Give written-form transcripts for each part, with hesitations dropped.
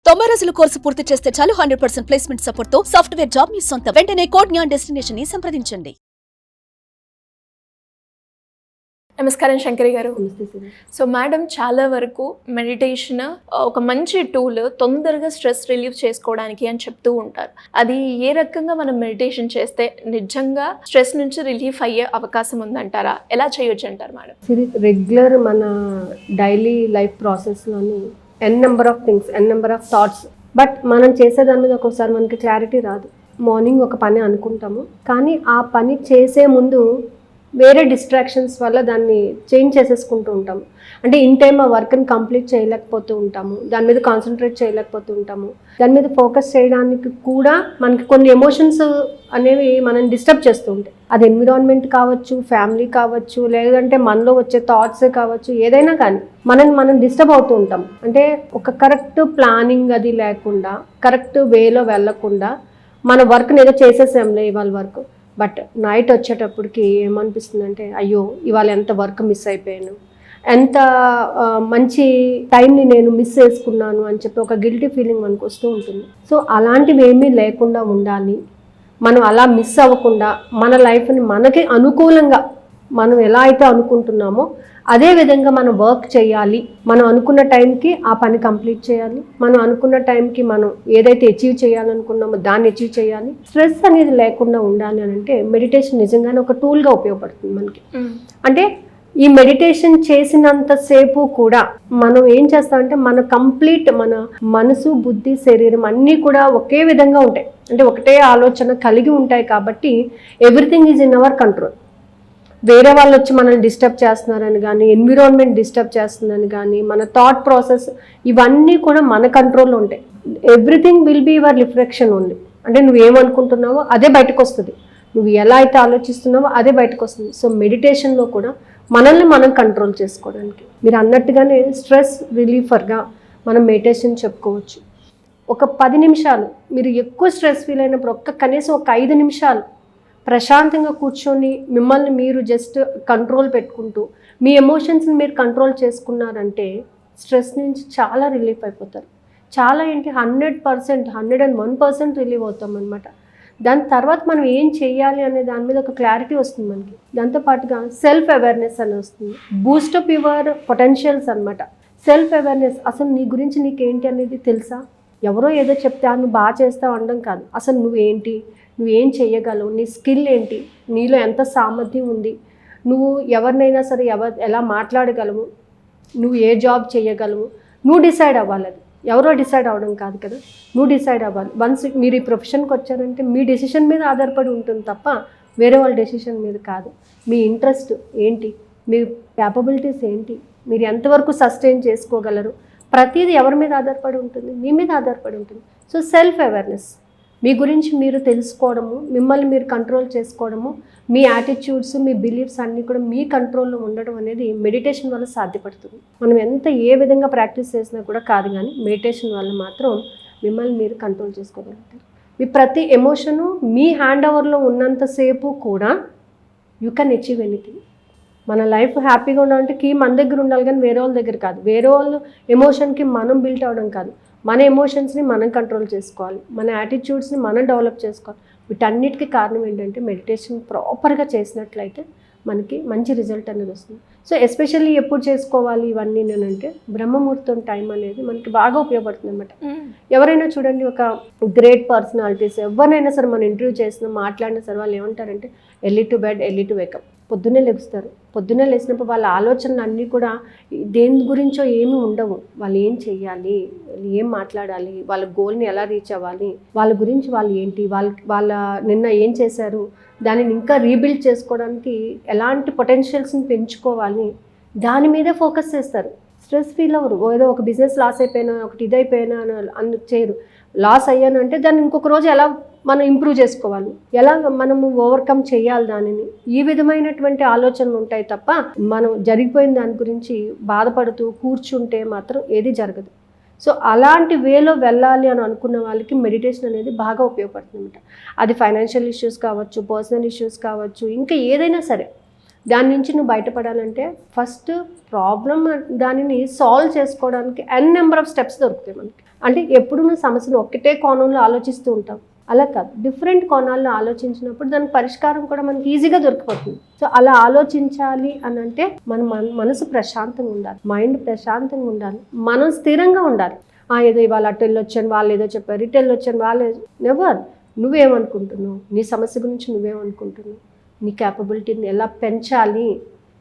90 రోజుల కోర్సు పూర్తి చేస్తే చాలు 100% ప్లేస్మెంట్ సపోర్ట్ తో సాఫ్ట్వేర్ జాబ్ మీ సొంతం. వెంటనే కోడ్ జ్ఞాన్ డెస్టినేషన్ ని సంప్రదించండి. నమస్కారం శంకరి గారు. సో మేడం, చాలా వరకు మెడిటేషన్ ఒక మంచి టూల్ తొందరగా స్ట్రెస్ రిలీవ్ చేసుకోవడానికి అని చెప్తూ ఉంటారు. అది ఏ రకంగా మనం మెడిటేషన్ చేస్తే నిజంగా స్ట్రెస్ నుంచి రిలీఫ్ అయ్యే అవకాశం ఉందంటారా? ఎలా చేయొచ్చు అంటారు మేడం? రెగ్యులర్ మన డైలీ లైఫ్ ప్రాసెస్లోని number of things, number of thoughts, but మనం చేసేదాని మీద ఒక్కొక్కసారి మనకి క్లారిటీ రాదు. మార్నింగ్ ఒక పని అనుకుంటాము, కానీ ఆ పని చేసే ముందు వేరే డిస్ట్రాక్షన్స్ వల్ల దాన్ని చేంజ్ చేసేసుకుంటూ ఉంటాము. అంటే ఇన్ టైం ఆ వర్క్ని కంప్లీట్ చేయలేకపోతూ ఉంటాము, దాని మీద కాన్సన్ట్రేట్ చేయలేకపోతూ ఉంటాము. దాని మీద ఫోకస్ చేయడానికి కూడా మనకి కొన్ని ఎమోషన్స్ అనేవి మనం డిస్టర్బ్ చేస్తూ ఉంటాయి. అది ఎన్విరాన్మెంట్ కావచ్చు, ఫ్యామిలీ కావచ్చు, లేదంటే మనలో వచ్చే థాట్సే కావచ్చు, ఏదైనా కానీ మనం డిస్టర్బ్ అవుతూ ఉంటాం. అంటే ఒక కరెక్ట్ ప్లానింగ్ అది లేకుండా, కరెక్ట్ వేలో వెళ్ళకుండా మన వర్క్ని ఏదో చేసేసాంలే ఇవాళ వర్క్, బట్ నైట్ వచ్చేటప్పటికి ఏమనిపిస్తుందంటే, అయ్యో ఇవాళ ఎంత వర్క్ మిస్ అయిపోయాను, ఎంత మంచి టైంని నేను మిస్ చేసుకున్నాను అని చెప్పి ఒక గిల్టీ ఫీలింగ్ మనకు వస్తూ ఉంటుంది. సో అలాంటివి ఏమీ లేకుండా ఉండాలి. మనం అలా మిస్ అవ్వకుండా మన లైఫ్ని మనకి అనుకూలంగా మనం ఎలా అయితే అనుకుంటున్నామో అదే విధంగా మనం వర్క్ చేయాలి. మనం అనుకున్న టైంకి ఆ పని కంప్లీట్ చేయాలి. మనం అనుకున్న టైంకి మనం ఏదైతే అచీవ్ చేయాలనుకున్నామో దాన్ని అచీవ్ చేయాలి. స్ట్రెస్ అనేది లేకుండా ఉండాలి అని అంటే మెడిటేషన్ నిజంగానే ఒక టూల్గా ఉపయోగపడుతుంది మనకి. అంటే ఈ మెడిటేషన్ చేసినంతసేపు కూడా మనం ఏం చేస్తామంటే మన కంప్లీట్ మన మనసు, బుద్ధి, శరీరం అన్నీ కూడా ఒకే విధంగా ఉంటాయి. అంటే ఒకటే ఆలోచన కలిగి ఉంటాయి. కాబట్టి everything is in our control. వేరే వాళ్ళు వచ్చి మనల్ని డిస్టర్బ్ చేస్తున్నారని కానీ, ఎన్విరాన్మెంట్ డిస్టర్బ్ చేస్తుందని కానీ, మన థాట్ ప్రాసెస్ ఇవన్నీ కూడా మన కంట్రోల్లో ఉంటాయి. Everything will be your reflection only. అంటే నువ్వేమనుకుంటున్నావో అదే బయటకు వస్తుంది, నువ్వు ఎలా అయితే ఆలోచిస్తున్నావో అదే బయటకు వస్తుంది. సో మెడిటేషన్లో కూడా మనల్ని మనం కంట్రోల్ చేసుకోవడానికి, మీరు అన్నట్టుగానే స్ట్రెస్ రిలీఫర్గా మనం మెడిటేషన్ చెప్పుకోవచ్చు. ఒక 10 నిమిషాలు మీరు ఎక్కువ స్ట్రెస్ ఫీల్ అయినప్పుడు కనీసం ఒక 5 నిమిషాలు ప్రశాంతంగా కూర్చొని మిమ్మల్ని మీరు జస్ట్ కంట్రోల్ పెట్టుకుంటూ మీ ఎమోషన్స్ని మీరు కంట్రోల్ చేసుకున్నారంటే స్ట్రెస్ నుంచి చాలా రిలీఫ్ అయిపోతారు. చాలా ఏంటి 100%, 101% రిలీవ్ అవుతాం అనమాట. దాని తర్వాత మనం ఏం చేయాలి అనే దాని మీద ఒక క్లారిటీ వస్తుంది మనకి. దాంతోపాటుగా సెల్ఫ్ అవేర్నెస్ అని వస్తుంది. బూస్టప్ యువర్ పొటెన్షియల్స్ అనమాట. సెల్ఫ్ అవేర్నెస్, అసలు నీ గురించి నీకేంటి అనేది తెలుసా? ఎవరో ఏదో చెప్తే నువ్వు బాగా చేస్తావు అనడం కాదు. అసలు నువ్వేంటి, నువ్వేం చేయగలవు, నీ స్కిల్ ఏంటి, నీలో ఎంత సామర్థ్యం ఉంది, నువ్వు ఎవరినైనా సరే ఎలా మాట్లాడగలవు, నువ్వు ఏ జాబ్ చేయగలవు, నువ్వు డిసైడ్ అవ్వాలి. అది ఎవరో డిసైడ్ అవ్వడం కాదు కదా, నువ్వు డిసైడ్ అవ్వాలి. వన్స్ మీరు ఈ ప్రొఫెషన్కి వచ్చారంటే మీ డెసిషన్ మీద ఆధారపడి ఉంటుంది తప్ప వేరే వాళ్ళ డెసిషన్ మీద కాదు. మీ ఇంట్రెస్ట్ ఏంటి, మీ క్యాపబిలిటీస్ ఏంటి, మీరు ఎంతవరకు సస్టైన్ చేసుకోగలరు, ప్రతిదీ ఎవరి మీద ఆధారపడి ఉంటుంది, మీ మీద ఆధారపడి ఉంటుంది. సో సెల్ఫ్ అవేర్నెస్, మీ గురించి మీరు తెలుసుకోవడము, మిమ్మల్ని మీరు కంట్రోల్ చేసుకోవడము, మీ యాటిట్యూడ్స్, మీ బిలీఫ్స్ అన్నీ కూడా మీ కంట్రోల్లో ఉండడం అనేది మెడిటేషన్ వల్ల సాధ్యపడుతుంది. మనం ఏ విధంగా ప్రాక్టీస్ చేసినా కూడా కాదు, కానీ మెడిటేషన్ వల్ల మాత్రం మిమ్మల్ని మీరు కంట్రోల్ చేసుకోగలుగుతారు. మీ ప్రతి ఎమోషను మీ హ్యాండ్ ఓవర్లో ఉన్నంతసేపు కూడా యూ కెన్ అచీవ్ ఎనీథింగ్. మన లైఫ్ హ్యాపీగా ఉండాలంటే కీ మన దగ్గర ఉండాలి, కానీ వేరే వాళ్ళ దగ్గర కాదు. వేరే వాళ్ళు ఎమోషన్కి మనం బిల్ట్ అవ్వడం కాదు, మన ఎమోషన్స్ని మనం కంట్రోల్ చేసుకోవాలి, మన యాటిట్యూడ్స్ని మనం డెవలప్ చేసుకోవాలి. వీటన్నిటికీ కారణం ఏంటంటే మెడిటేషన్ ప్రాపర్గా చేసినట్లయితే మనకి మంచి రిజల్ట్ అనేది వస్తుంది. సో ఎస్పెషల్లీ ఎప్పుడు చేసుకోవాలి ఇవన్నీ అంటే బ్రహ్మముహూర్తం టైం అనేది మనకి బాగా ఉపయోగపడుతుంది అనమాట. ఎవరైనా చూడండి, ఒక గ్రేట్ పర్సనాలిటీస్ ఎవరినైనా సరే మనం ఇంటర్వ్యూ చేసినా మాట్లాడినా సరే వాళ్ళు ఏమంటారంటే early to bed, early to wake up. పొద్దున్నే లెగుస్తారు. పొద్దున్నే లేచినప్పుడు వాళ్ళ ఆలోచనలు అన్నీ కూడా దేని గురించో ఏమీ ఉండవు. వాళ్ళు ఏం చెయ్యాలి, ఏం మాట్లాడాలి, వాళ్ళ గోల్ని ఎలా రీచ్ అవ్వాలి, వాళ్ళ గురించి వాళ్ళు ఏంటి, వాళ్ళ నిన్న ఏం చేశారు, దానిని ఇంకా రీబిల్డ్ చేసుకోవడానికి ఎలాంటి పొటెన్షియల్స్ని పెంచుకోవాలి, దాని మీదే ఫోకస్ చేస్తారు. స్ట్రెస్ ఫీల్ అవ్వరు. ఏదో ఒక బిజినెస్ లాస్ అయిపోయినా, ఒకటి ఇదైపోయినా అని చేయరు. లాస్ అయ్యాను అంటే దాన్ని ఇంకొక రోజు ఎలా మనం ఇంప్రూవ్ చేసుకోవాలి, ఎలా మనము ఓవర్కమ్ చేయాలి దానిని, ఈ విధమైనటువంటి ఆలోచనలు ఉంటాయి తప్ప మనం జరిగిపోయిన దాని గురించి బాధపడుతూ కూర్చుంటే మాత్రం ఏది జరగదు. సో అలాంటి వేలో వెళ్ళాలి అని అనుకున్న వాళ్ళకి మెడిటేషన్ అనేది బాగా ఉపయోగపడుతుంది అనమాట. అది ఫైనాన్షియల్ ఇష్యూస్ కావచ్చు, పర్సనల్ ఇష్యూస్ కావచ్చు, ఇంకా ఏదైనా సరే దాని నుంచి నువ్వు బయటపడాలంటే ఫస్ట్ ప్రాబ్లం దానిని సాల్వ్ చేసుకోవడానికి ఎన్ నెంబర్ ఆఫ్ స్టెప్స్ దొరుకుతాయి మనకి. అంటే ఎప్పుడు నువ్వు సమస్యను ఒక్కటే కోణంలో ఆలోచిస్తూ ఉంటావు, అలా కాదు, డిఫరెంట్ కోణాల్లో ఆలోచించినప్పుడు దానికి పరిష్కారం కూడా మనకి ఈజీగా దొరికిపోతుంది. సో అలా ఆలోచించాలి అని అంటే మన మనసు ప్రశాంతంగా ఉండాలి, మైండ్ ప్రశాంతంగా ఉండాలి, మనం స్థిరంగా ఉండాలి. ఏదో ఇవాళ అటు వెళ్ళొచ్చాను, వాళ్ళు ఏదో చెప్పారు, ఇటు వెళ్ళొచ్చాను, వాళ్ళు నెవర్. నువ్వేమనుకుంటున్నావు, నీ సమస్య గురించి నువ్వేమనుకుంటున్నావు, నీ క్యాపబిలిటీని ఎలా పెంచాలి,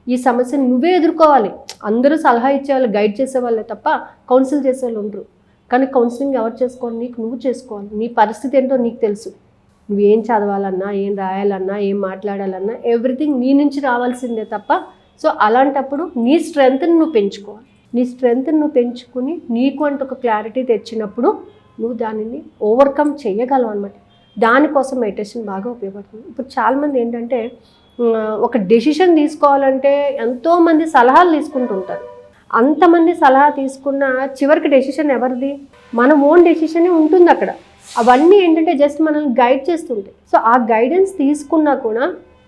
ఈ సమస్యను నువ్వే ఎదుర్కోవాలి. అందరూ సలహా ఇచ్చేవాళ్ళు, గైడ్ చేసేవాళ్ళే తప్ప కౌన్సిల్ చేసేవాళ్ళు ఉండరు. కానీ కౌన్సిలింగ్ ఎవరు చేసుకోవాలి, నీకు నువ్వు చేసుకోవాలి. నీ పరిస్థితి ఏంటో నీకు తెలుసు. నువ్వేం చదవాలన్నా, ఏం రాయాలన్నా, ఏం మాట్లాడాలన్నా ఎవ్రీథింగ్ నీ నుంచి రావాల్సిందే తప్ప. సో అలాంటప్పుడు నీ స్ట్రెంగ్త్ని నువ్వు పెంచుకోవాలి. నీ స్ట్రెంగ్త్ని నువ్వు పెంచుకుని నీకు అంటూ ఒక క్లారిటీ తెచ్చినప్పుడు నువ్వు దానిని ఓవర్కమ్ చేయగలవు అనమాట. దానికోసం మెడిటేషన్ బాగా ఉపయోగపడుతుంది. ఇప్పుడు చాలామంది ఏంటంటే ఒక డెసిషన్ తీసుకోవాలంటే ఎంతోమంది సలహాలు తీసుకుంటూ ఉంటారు. అంతమంది సలహా తీసుకున్న చివరికి డెసిషన్ ఎవరిది? మన ఓన్ డెసిషనే ఉంటుంది అక్కడ. అవన్నీ ఏంటంటే జస్ట్ మనల్ని గైడ్ చేస్తుంటాయి. సో ఆ గైడెన్స్ తీసుకున్నా కూడా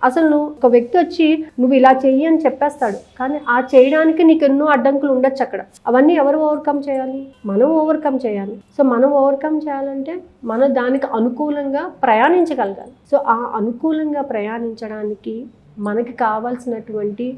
అసలు నువ్వు ఒక వ్యక్తి వచ్చి నువ్వు ఇలా చెయ్యి అని చెప్పేస్తాడు, కానీ ఆ చేయడానికి నీకు ఎన్నో అడ్డంకులు ఉండొచ్చు అక్కడ. అవన్నీ ఎవరు ఓవర్కమ్ చేయాలి? మనం ఓవర్కమ్ చేయాలి. సో మనం ఓవర్కమ్ చేయాలంటే మనం దానికి అనుకూలంగా ప్రయాణించగలగాలి. సో ఆ అనుకూలంగా ప్రయాణించడానికి మనకి కావాల్సినటువంటి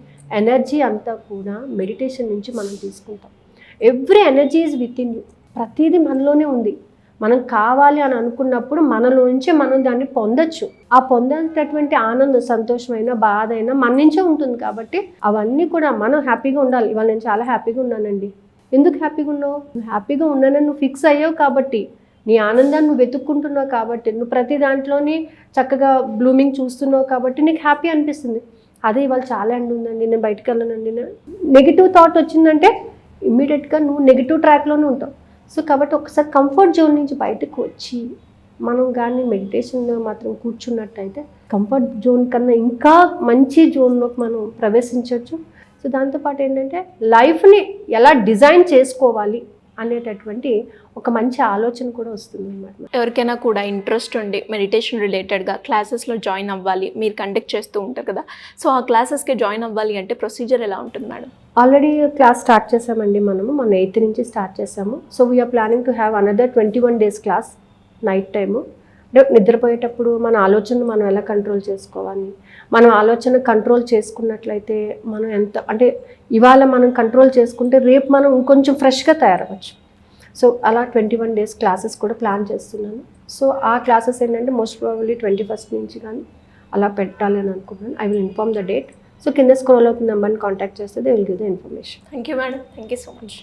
ఎనర్జీ అంతా కూడా మెడిటేషన్ నుంచి మనం తీసుకుంటాం. Every energy is with in you. ప్రతిదీ మనలోనే ఉంది. మనం కావాలి అని అనుకున్నప్పుడు మనలోంచి మనం దాన్ని పొందొచ్చు. ఆ పొందేటటువంటి ఆనందం, సంతోషమైన, బాధ అయినా మన నుంచే ఉంటుంది. కాబట్టి అవన్నీ కూడా మనం హ్యాపీగా ఉండాలి. ఇవాళ నేను చాలా హ్యాపీగా ఉన్నానండి. ఎందుకు హ్యాపీగా ఉన్నావు? నువ్వు హ్యాపీగా ఉన్నానని నువ్వు ఫిక్స్ అయ్యావు కాబట్టి, నీ ఆనందాన్ని నువ్వు వెతుక్కుంటున్నావు కాబట్టి, నువ్వు ప్రతి దాంట్లోని చక్కగా బ్లూమింగ్ చూస్తున్నావు కాబట్టి నీకు హ్యాపీ అనిపిస్తుంది. అదే ఇవాళ చాలా ఎండ ఉందండి, నేను బయటకు వెళ్ళానండి, నెగిటివ్ థాట్ వచ్చిందంటే ఇమ్మీడియట్గా నువ్వు నెగిటివ్ ట్రాక్లోనే ఉంటావు. సో కాబట్టి ఒకసారి కంఫర్ట్ జోన్ నుంచి బయటకు వచ్చి మనం కానీ మెడిటేషన్లో మాత్రం కూర్చున్నట్టయితే కంఫర్ట్ జోన్ కన్నా ఇంకా మంచి జోన్లోకి మనం ప్రవేశించవచ్చు. సో దాంతోపాటు ఏంటంటే లైఫ్ని ఎలా డిజైన్ చేసుకోవాలి అనేటటువంటి ఒక మంచి ఆలోచన కూడా వస్తుంది అన్నమాట. ఎవరికైనా కూడా ఇంట్రెస్ట్ ఉండి మెడిటేషన్ రిలేటెడ్గా క్లాసెస్లో జాయిన్ అవ్వాలి, మీరు కండక్ట్ చేస్తూ ఉంటారు కదా, సో ఆ క్లాసెస్కి జాయిన్ అవ్వాలి అంటే ప్రొసీజర్ ఎలా ఉంటుంది మేడం? ఆల్రెడీ క్లాస్ స్టార్ట్ చేసామండి. మన 8th నుంచి స్టార్ట్ చేసాము. So we're planning to have another 21 days class night time. అంటే నిద్రపోయేటప్పుడు మన ఆలోచనను మనం ఎలా కంట్రోల్ చేసుకోవాలి, మనం ఆలోచన కంట్రోల్ చేసుకున్నట్లయితే మనం ఎంత అంటే ఇవాళ మనం కంట్రోల్ చేసుకుంటే రేపు మనం ఇంకొంచెం ఫ్రెష్గా తయారవచ్చు. సో అలా 21 days క్లాసెస్ కూడా ప్లాన్ చేస్తున్నాను. సో ఆ క్లాసెస్ ఏంటంటే మోస్ట్ ప్రాబబ్లీ 21st నుంచి కానీ అలా పెట్టాలి అని అనుకుంటున్నాను. I will inform the date. So కింద స్క్రోల్ అవుతున్న నెంబర్ని కాంటాక్ట్ చేస్తే they will give the information. Thank you madam, thank you so much.